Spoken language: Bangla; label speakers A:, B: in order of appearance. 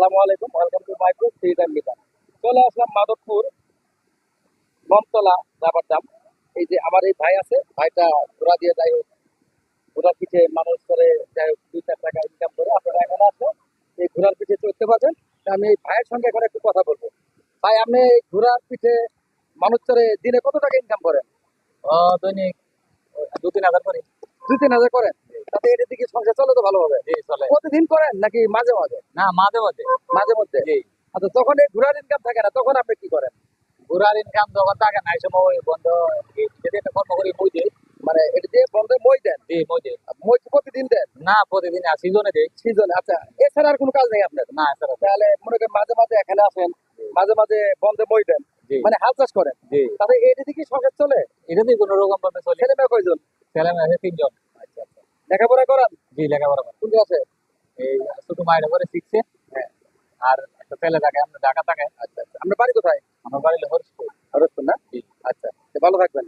A: আসসালামু আলাইকুম, welcome to my group three time Gita. চলে আসলাম মাধবপুর বমতলা রাবার ডাম। এই যে আমার এই ভাই আছে, ভাইটা ঘোড়া দিয়ে যাই হোক, ঘোড়ার পিঠে মানুষ করে যাই হোক 2-4 টাকা ইনকাম করে। আপনারা এখানে আসলে এই ঘোড়ার পিঠে চড়তে পারবেন। তা আমি এই ভাইয়ের সঙ্গে এখন একটু কথা বলবো। ভাই, আপনি এই ঘোড়ার পিঠে মানুষ চড়ে দিনে কত টাকা ইনকাম করেন?
B: দৈনিক 2-3 হাজার করি।
A: 2-3 হাজার করেন? তাতে এর দিকে সংসার চলে তো ভালোভাবে?
B: জি চলে।
A: প্রতিদিন করেন নাকি মাঝে মাঝে?
B: না, মাঝে মাঝে।
A: মাঝে মধ্যে।
B: জি।
A: আচ্ছা, যখন এই ঘোড়ার ইনকাম থাকে না তখন আপনি কি করেন?
B: ঘোরার ইনকাম যখন থাকে না এই সময় ওই বন্ধ যদি একটা কর্ম করি মই দিই।
A: মানে এটা দিয়ে বন্ধে মই দেন?
B: জি মই দিই।
A: মই কি প্রতিদিন দেন?
B: না, প্রতিদিন সিজনে দিই।
A: সিজন? আচ্ছা, এছাড়া আর কোনো কাজ নেই আপনার?
B: না স্যার।
A: তাহলে মনে করেন মাঝে মাঝে এখানে আসেন, মাঝে মাঝে বন্ধে মই দেন,
B: জি
A: মানে হাল চাষ করেন।
B: জি।
A: তাহলে এটা দিয়ে কি সংসার চলে?
B: এটা দিয়ে কোনো রকম ভাবে চলে।
A: ছেলে মেয়ে কয়জন?
B: ছেলে মেয়ে আছে 3 জন।
A: আচ্ছা আচ্ছা। লেখাপড়া করান?
B: জি লেখাপড়া করে।
A: কোন ক্লাসে?
B: এই ছোট মায়ের করে শিখছে।
A: হ্যাঁ।
B: আর একটা ছেলে থাকে, আমরা ঢাকা থাকে।
A: আচ্ছা আচ্ছা। আপনার বাড়ি কোথায়?
B: আমার বাড়ি হলো হরিশপুর।
A: হরস্পুর না?
B: জি।
A: আচ্ছা, তো ভালো থাকবেন।